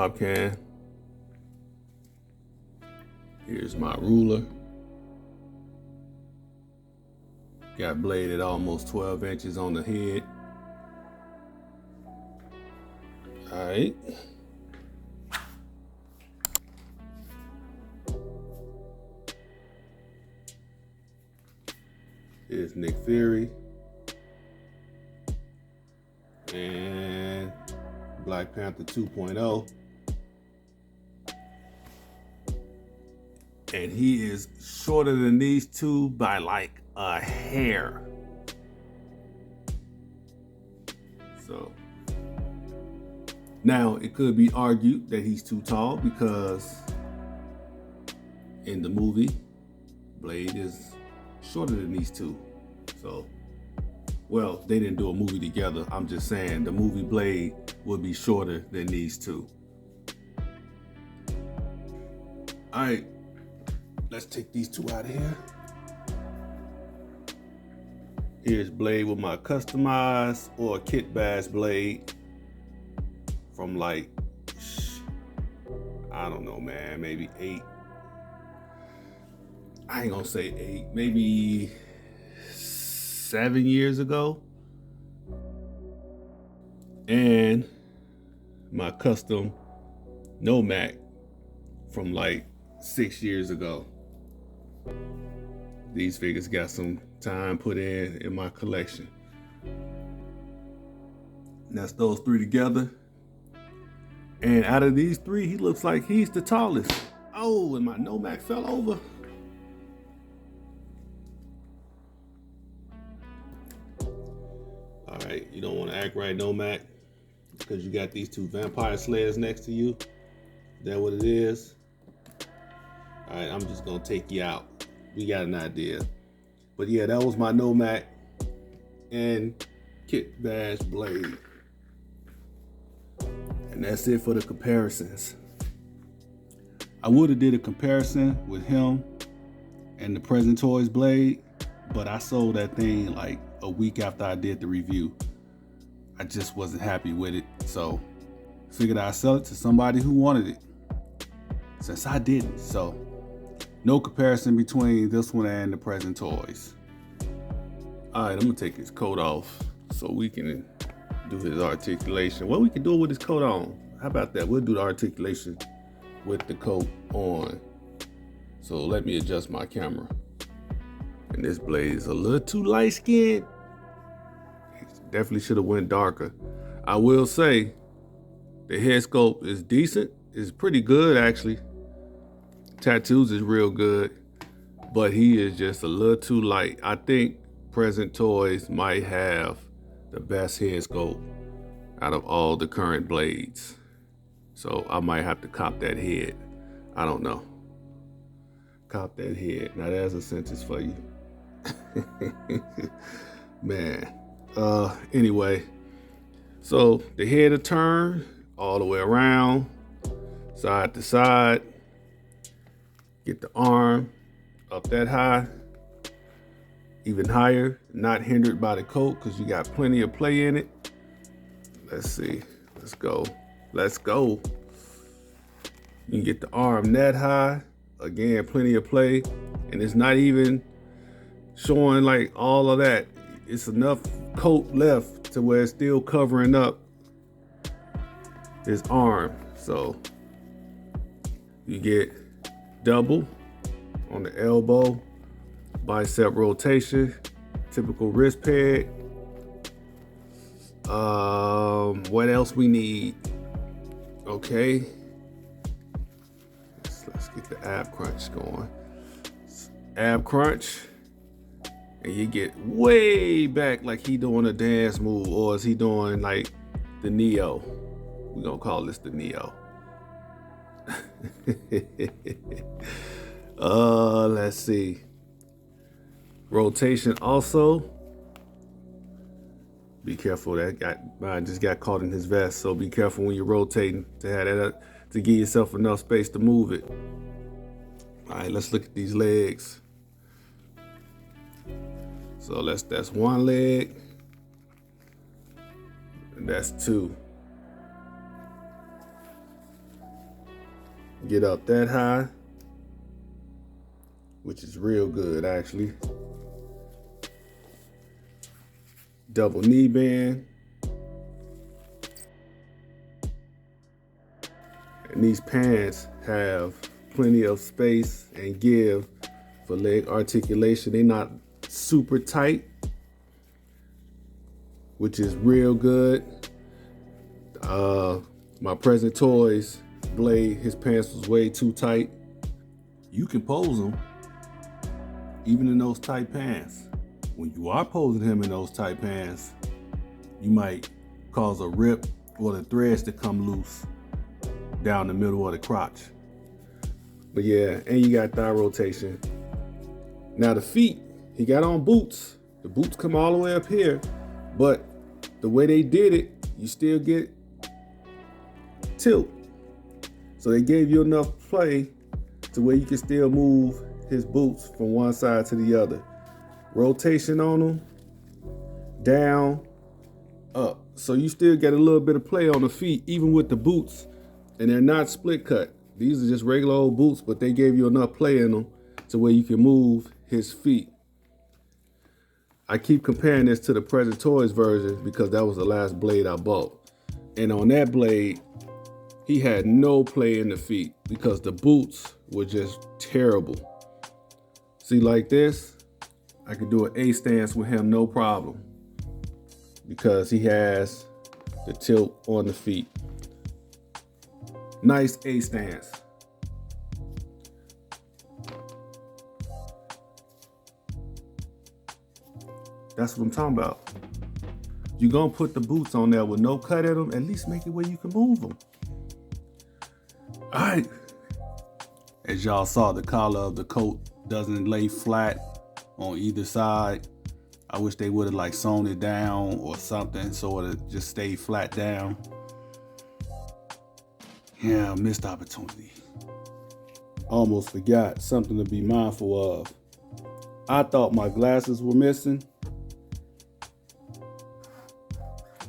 pop can. Here's my ruler. Got blade at almost 12 inches on the head. All right. Here's Nick Fury and Black Panther 2.0. And he is shorter than these two by like a hair. So now it could be argued that he's too tall because in the movie, Blade is shorter than these two. So, well, they didn't do a movie together. I'm just saying the movie Blade would be shorter than these two. All right, let's take these two out of here. Here's Blade with my customized or kit bash blade from like, I don't know, man, maybe 8. I ain't gonna say 8, maybe 7 years ago. And my custom Nomad from like 6 years ago. These figures got some time put in my collection. And that's those three together. And out of these three, he looks like he's the tallest. Oh, and my Nomad fell over. All right, you don't want to act right, Nomad, because you got these two vampire slayers next to you. Is that what it is? All right, I'm just gonna take you out. We got an idea. But yeah, that was my Nomad and kit bash blade. And that's it for the comparisons. I would have did a comparison with him and the Present Toys blade, but I sold that thing like a week after I did the review. I just wasn't happy with it, so figured I'd sell it to somebody who wanted it, since I didn't. So no comparison between this one and the Present Toys. All right, I'm gonna take his coat off so we can do his articulation. Well, we can do it with his coat on. How about that? We'll do the articulation with the coat on. So let me adjust my camera. And this blade is a little too light skinned. Definitely should have went darker. I will say the head sculpt is decent. It's pretty good actually. Tattoos is real good, but he is just a little too light. I think Present Toys might have the best head sculpt out of all the current blades. So I might have to cop that head. I don't know. Cop that head. Now there's a sentence for you. Man. Anyway, so the head will turn all the way around, side to side. Get the arm up that high, even higher, not hindered by the coat because you got plenty of play in it. Let's see. Let's go. Let's go. You can get the arm that high. Again, plenty of play. And it's not even showing like all of that. It's enough coat left to where it's still covering up his arm. So you get double on the elbow, bicep rotation, typical wrist peg. What else we need? Okay, let's get the ab crunch going. Ab crunch, and you get way back like he doing a dance move, or is he doing like the Neo? We're gonna call this the Neo. Let's see. Rotation also. Be careful, mine just got caught in his vest, so be careful when you're rotating to have that to give yourself enough space to move it. All right, let's look at these legs. So that's one leg, and that's two. get up that high, which is real good actually. Double knee bend. And these pants have plenty of space and give for leg articulation. They're not super tight, which is real good. My Present Toys blade, his pants was way too tight. You can pose him even in those tight pants. When you are posing him in those tight pants, you might cause a rip or the threads to come loose down the middle of the crotch. But yeah, and you got thigh rotation. Now the feet, he got on boots. The boots come all the way up here, but the way they did it, you still get tilt. So they gave you enough play to where you can still move his boots from one side to the other. Rotation on them, down, up. So you still get a little bit of play on the feet, even with the boots. And they're not split cut. These are just regular old boots, but they gave you enough play in them to where you can move his feet. I keep comparing this to the Present Toys version because that was the last blade I bought. And on that blade, he had no play in the feet because the boots were just terrible. See, like this, I could do an A stance with him, no problem, because he has the tilt on the feet. Nice A stance. That's what I'm talking about. You're gonna put the boots on there with no cut in them, at least make it where you can move them. All right. As y'all saw, the collar of the coat doesn't lay flat on either side. I wish they would have like sewn it down or something so it just stayed flat down. Yeah, missed opportunity. Almost forgot something to be mindful of. I thought my glasses were missing,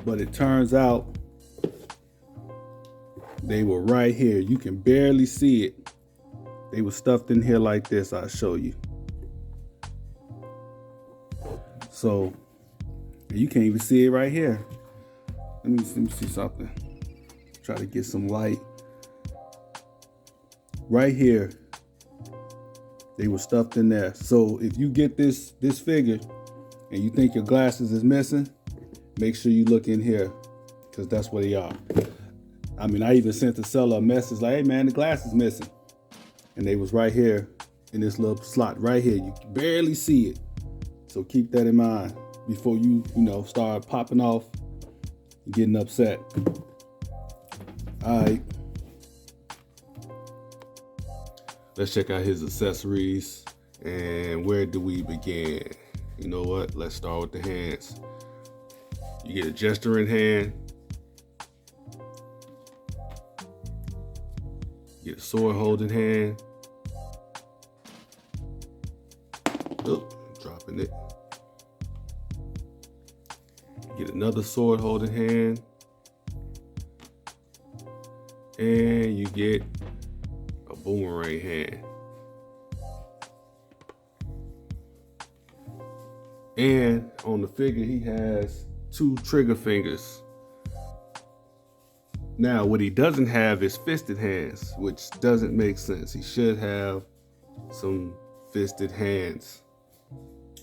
but it turns out they were right here. You can barely see it. They were stuffed in here like this. I'll show you. So you can't even see it right here. Let me see something. Try to get some light. Right here, they were stuffed in there. So if you get this figure and you think your glasses is missing, make sure you look in here because that's where they are. I mean, I even sent the seller a message like, hey man, the glass is missing. And they was right here in this little slot right here. You can barely see it. So keep that in mind before you start popping off and getting upset. All right. Let's check out his accessories. And where do we begin? You know what? Let's start with the hands. You get a gesturing hand. You get a sword holding hand. Oh, dropping it. You get another sword holding hand. And you get a boomerang hand. And on the figure, he has 2 trigger fingers. Now, what he doesn't have is fisted hands, which doesn't make sense. He should have some fisted hands.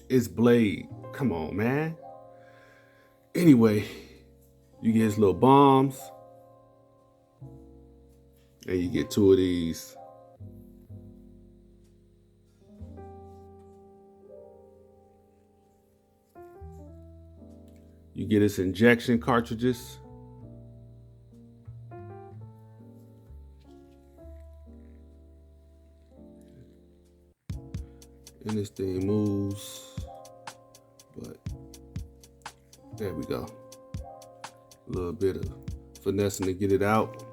It's Blade. Come on, man. Anyway, you get his little bombs. And you get 2 of these. You get his injection cartridges. And this thing moves, but there we go. A little bit of finessing to get it out.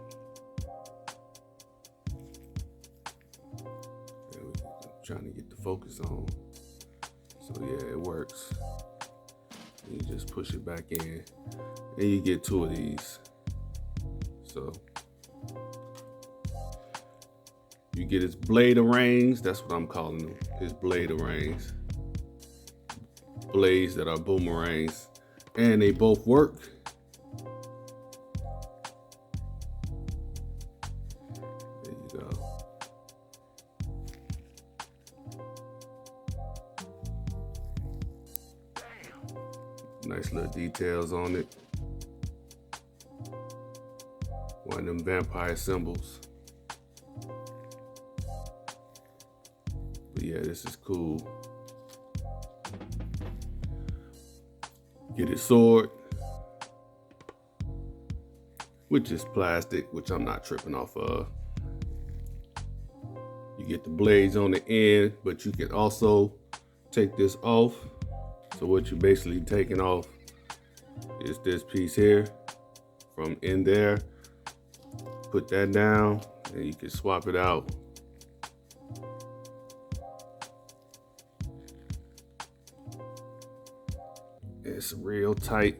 Trying to get the focus on. So yeah, it works. You just push it back in and you get 2 of these. So You get his blade rings. That's what I'm calling them. His blade rings. Blades that are boomerangs. And they both work. There you go. Nice little details on it. One of them vampire symbols. But yeah, this is cool. Get his sword, which is plastic, which I'm not tripping off of. You get the blades on the end, but you can also take this off. So what you're basically taking off is this piece here from in there. Put that down and you can swap it out. It's real tight.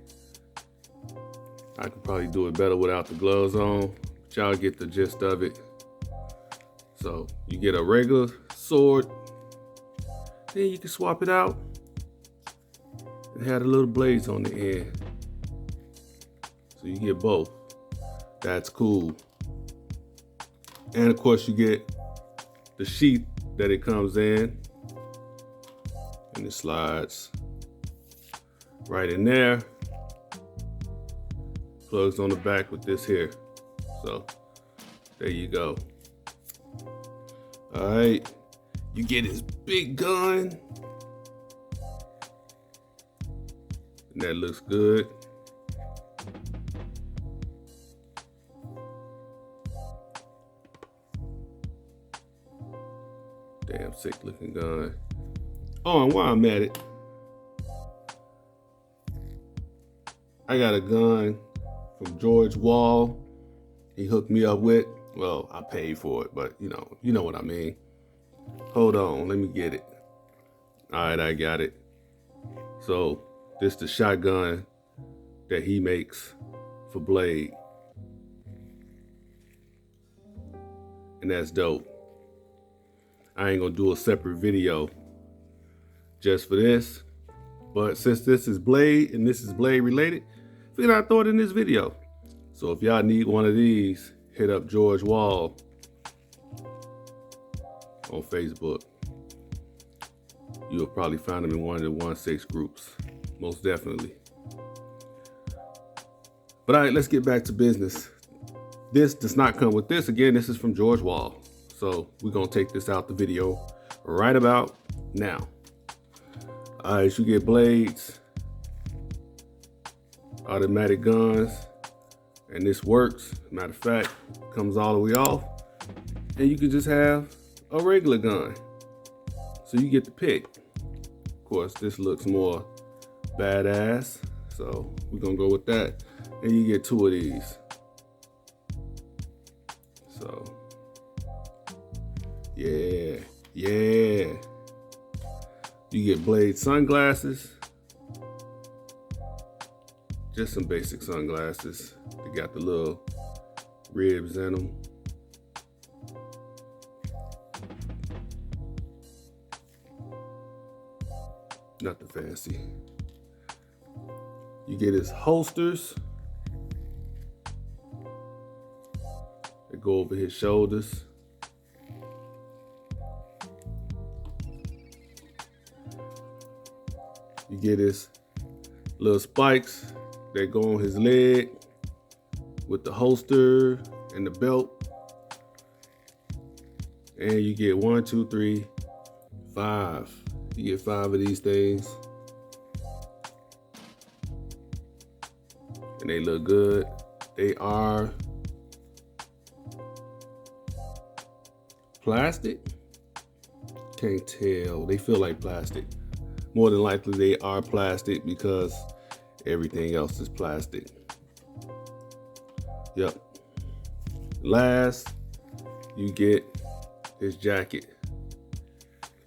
I could probably do it better without the gloves on, but y'all get the gist of it. So you get a regular sword, then you can swap it out. It had the little blades on the end. So you get both. That's cool. And of course you get the sheath that it comes in. And it slides right in there. Plugs on the back with this here. So there you go. All right. You get his big gun. And that looks good. Damn sick looking gun. Oh, and while I'm at it, I got a gun from George Wall. He hooked me up with. Well, I paid for it, but you know what I mean. Hold on, let me get it. All right, I got it. So this is the shotgun that he makes for Blade. And that's dope. I ain't gonna do a separate video just for this, but since this is Blade and this is Blade related, figured I'd throw it in this video. So if y'all need one of these, hit up George Wall on Facebook. You'll probably find him in one of the 1-6 groups, most definitely. But all right, let's get back to business. This does not come with this. Again, this is from George Wall. So we're gonna take this out the video right about now. All right, you get blades, automatic guns, and this works. Matter of fact, comes all the way off, and you can just have a regular gun. So you get to pick. Of course, this looks more badass, so we're gonna go with that. And you get 2 of these. So, yeah. You get Blade sunglasses. Just some basic sunglasses. They got the little ribs in them. Nothing fancy. You get his holsters. They go over his shoulders. You get his little spikes that go on his leg with the holster and the belt. And you get 1, 2, 3, 5. You get 5 of these things. And they look good. They are plastic? Can't tell. They feel like plastic. More than likely they are plastic because everything else is plastic. Yep. Last, you get his jacket.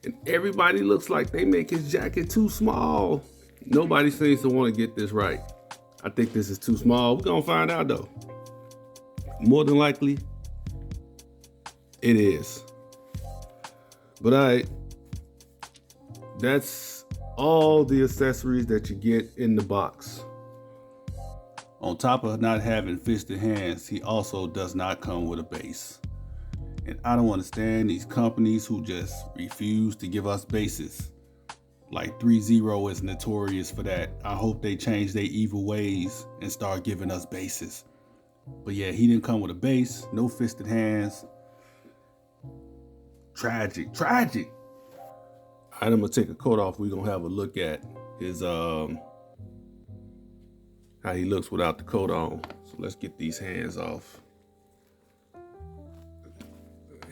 And everybody looks like they make his jacket too small. Nobody seems to want to get this right. I think this is too small. We're gonna find out though. More than likely, it is. But that's all the accessories that you get in the box. On top of not having fisted hands, he also does not come with a base. And I don't understand these companies who just refuse to give us bases. Like 3-0 is notorious for that. I hope they change their evil ways and start giving us bases. But yeah, he didn't come with a base, no fisted hands. Tragic, tragic. All right, I'm gonna take a coat off. We're gonna have a look at his how he looks without the coat on. So let's get these hands off.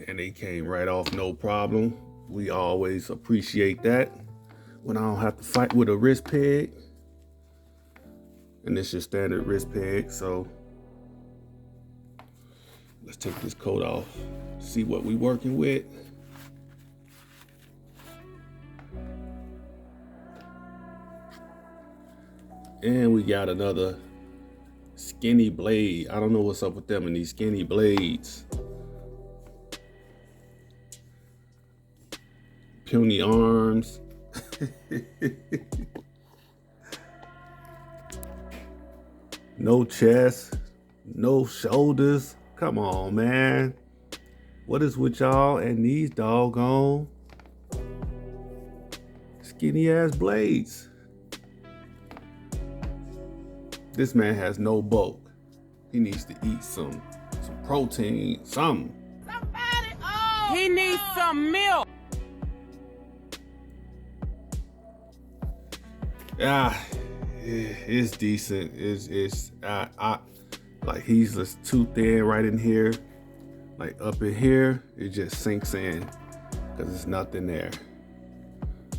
And they came right off, no problem. We always appreciate that when I don't have to fight with a wrist peg. And it's your standard wrist peg, so let's take this coat off, see what we working with. And we got another skinny blade. I don't know what's up with them and these skinny blades. Puny arms. No chest, no shoulders. Come on, man. What is with y'all and these doggone skinny ass blades? This man has no bulk. He needs to eat some protein, something. He needs some milk. Yeah, it's decent. It's like he's just too thin right in here. Like up in here, it just sinks in because there's nothing there.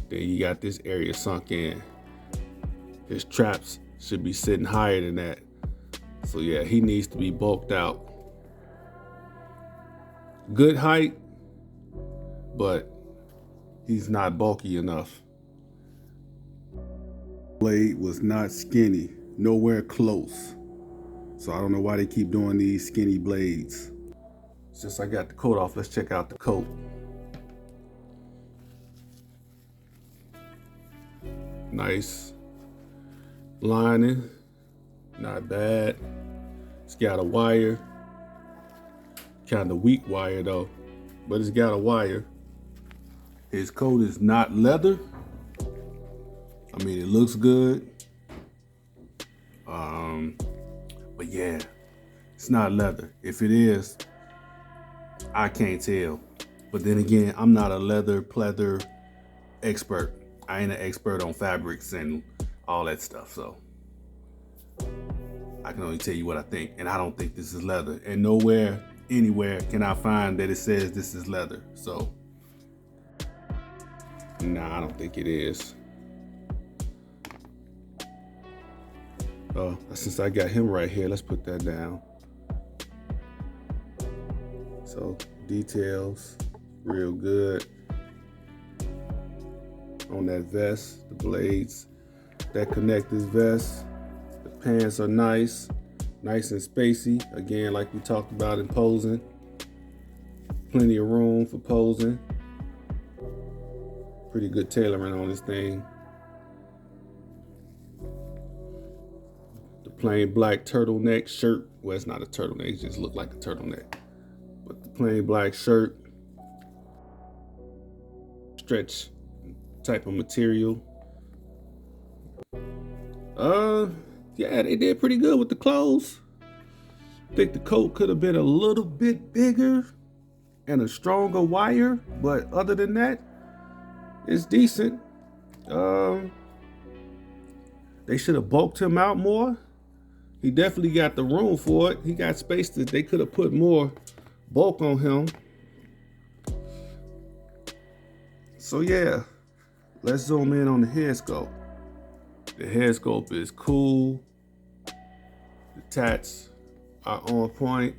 Then you got this area sunk in. His traps should be sitting higher than that. So yeah, he needs to be bulked out. Good height, but he's not bulky enough. Blade was not skinny, nowhere close. So I don't know why they keep doing these skinny blades. Since I got the coat off, let's check out the coat. Nice lining, not bad. It's got a wire, kind of weak wire though, but it's got a wire. His coat is not leather. I mean, it looks good. But yeah, it's not leather. If it is, I can't tell. But then again, I'm not a leather pleather expert. I ain't an expert on fabrics and all that stuff, so I can only tell you what I think, and I don't think this is leather. And nowhere, anywhere can I find that it says this is leather. So, nah, I don't think it is. Since I got him right here, let's put that down. So, details, real good. On that vest, the blades that connect this vest. The pants are nice and spacey. Again, like we talked about in posing. Plenty of room for posing. Pretty good tailoring on this thing. The plain black turtleneck shirt. Well, it's not a turtleneck, it just looked like a turtleneck. But the plain black shirt. Stretch type of material. Yeah, they did pretty good with the clothes. I think the coat could have been a little bit bigger and a stronger wire, but other than that, it's decent. They should have bulked him out more. He definitely got the room for it. He got space that they could have put more bulk on him. So yeah, let's zoom in on the head sculpt. The head sculpt is cool. The tats are on point.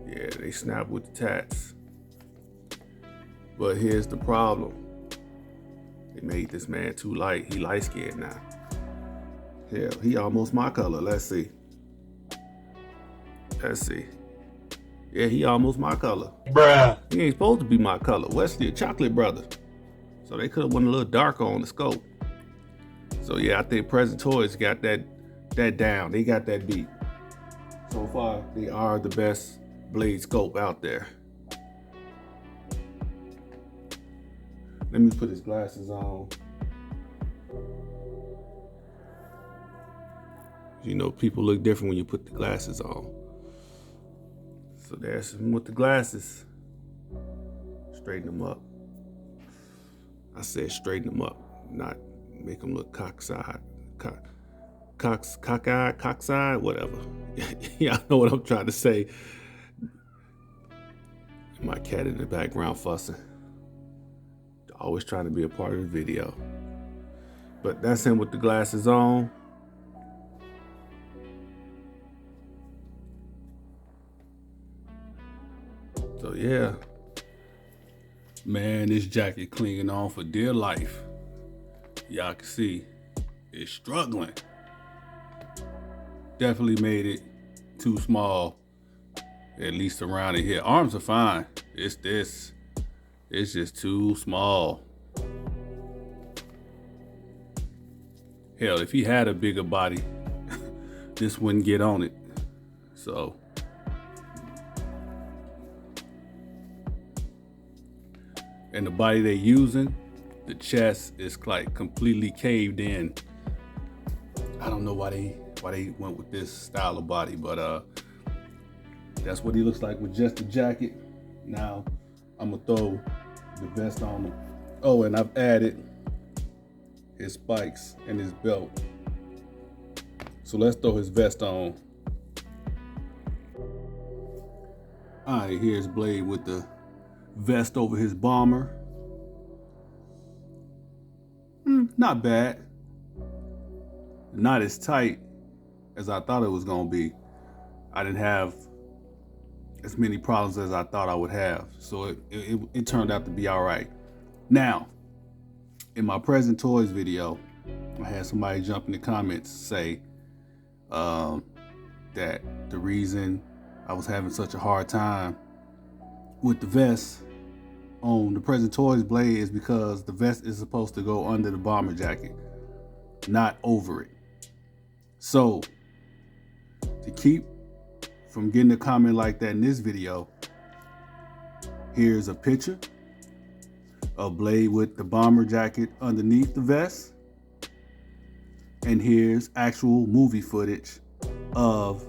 Yeah, they snap with the tats. But here's the problem. They made this man too light. He light skinned now. Hell, he almost my color. Let's see. Let's see. Yeah, he almost my color. Bruh. He ain't supposed to be my color. Wesley, a chocolate brother. So they could have went a little darker on the scope. So yeah, I think Present Toys got that down. They got that beat. So far, they are the best blade scope out there. Let me put his glasses on. You know, people look different when you put the glasses on. So there's him with the glasses. Straighten them up. I said straighten them up, not make them look cockeyed, whatever. Y'all know what I'm trying to say. My cat in the background fussing. Always trying to be a part of the video. But that's him with the glasses on. So yeah, man, this jacket clinging on for dear life. Y'all can see it's struggling. Definitely made it too small, at least around in here. Arms are fine. It's just too small. Hell, if he had a bigger body, this wouldn't get on it. So. And the body they're using, the chest is like completely caved in. I don't know why they went with this style of body, but that's what he looks like with just the jacket. Now I'm gonna throw the vest on him. Oh, and I've added his spikes and his belt. So let's throw his vest on. All right, here's Blade with the vest over his bomber. Not bad. Not as tight as I thought it was gonna be. I didn't have as many problems as I thought I would have. So it turned out to be all right. Now, in my Present Toys video, I had somebody jump in the comments say that the reason I was having such a hard time with the vest on the Present Toys blade is because the vest is supposed to go under the bomber jacket, not over it. So to keep from getting a comment like that in this video, here's a picture of Blade with the bomber jacket underneath the vest, and here's actual movie footage of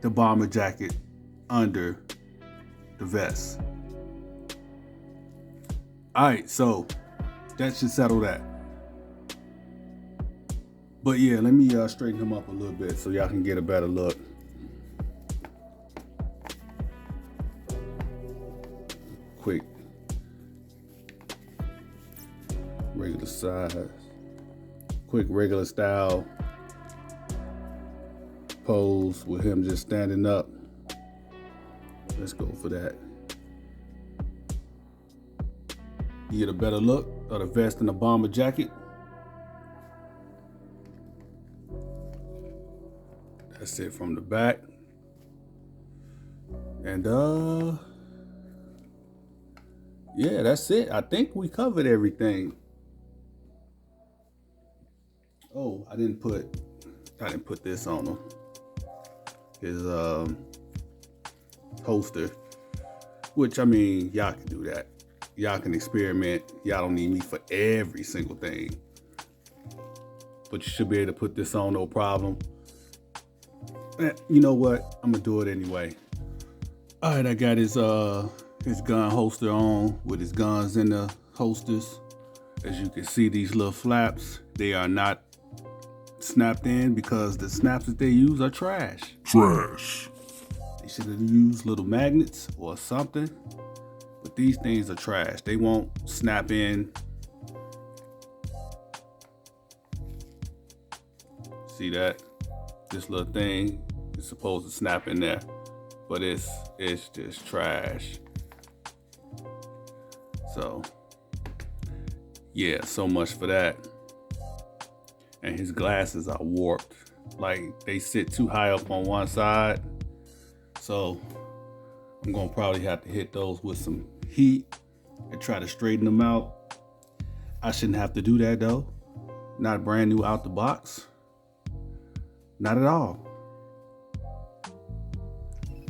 the bomber jacket under the vest. All right, so that should settle that. But yeah, let me straighten him up a little bit so y'all can get a better look. Quick, regular size, quick regular style pose with him just standing up. Let's go for that. You get a better look of the vest and the bomber jacket. That's it from the back. And yeah, that's it. I think we covered everything. Oh, I didn't put this on him. His holster, which, I mean, y'all can do that. Y'all can experiment. Y'all don't need me for every single thing. But you should be able to put this on, no problem. You know what? I'm gonna do it anyway. All right, I got his gun holster on with his guns in the holsters. As you can see, these little flaps, they are not snapped in because the snaps that they use are trash. Trash. They should have used little magnets or something. But these things are trash. They won't snap in. See that? This little thing is supposed to snap in there, but it's just trash. So yeah, so much for that. And his glasses are warped. Like, they sit too high up on one side. So I'm gonna probably have to hit those with some heat and try to straighten them out. I shouldn't have to do that though. Not brand new out the box. Not at all.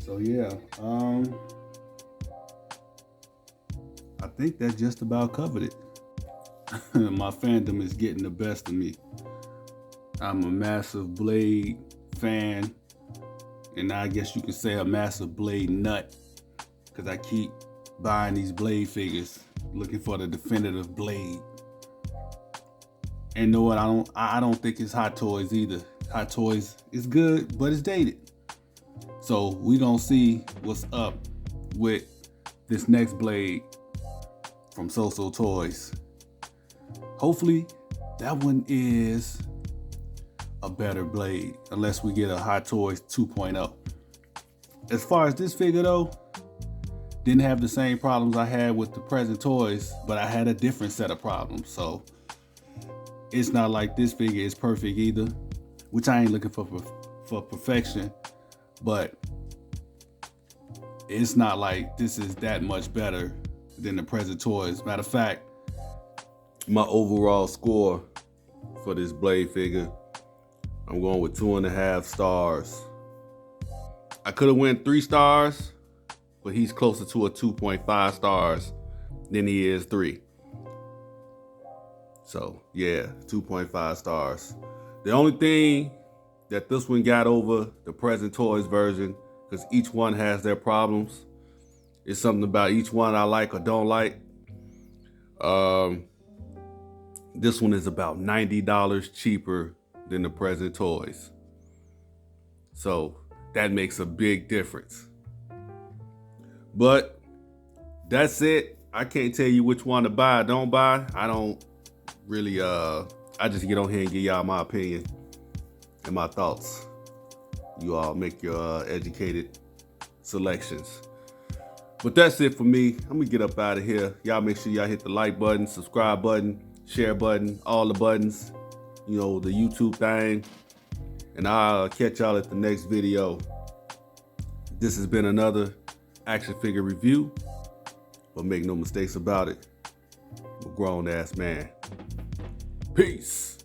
So yeah, I think that just about covered it. My fandom is getting the best of me. I'm a massive Blade fan, and I guess you could say a massive Blade nut, because I keep buying these Blade figures, looking for the definitive Blade. And know what? I don't think it's Hot Toys either. Hot Toys is good, but it's dated. So we gonna see what's up with this next Blade from So Toys. Hopefully that one is a better Blade, unless we get a Hot Toys 2.0. As far as this figure though, didn't have the same problems I had with the present toys, but I had a different set of problems. So it's not like this figure is perfect either, which I ain't looking for perfection, but it's not like this is that much better than the present toys. Matter of fact, my overall score for this Blade figure, I'm going with 2.5 stars. I could have went 3 stars, but he's closer to a 2.5 stars than he is 3. So yeah, 2.5 stars. The only thing that this one got over the present toys version, because each one has their problems, is something about each one I like or don't like. This one is about $90 cheaper than the present toys. So that makes a big difference. But that's it. I can't tell you which one to buy or don't buy. I don't really, I just get on here and give y'all my opinion and my thoughts. You all make your educated selections. But that's it for me. I'm gonna get up out of here. Y'all make sure y'all hit the like button, subscribe button, share button, all the buttons, you know, the YouTube thing. And I'll catch y'all at the next video. This has been another action figure review, but make no mistakes about it, I'm a grown ass man. Peace.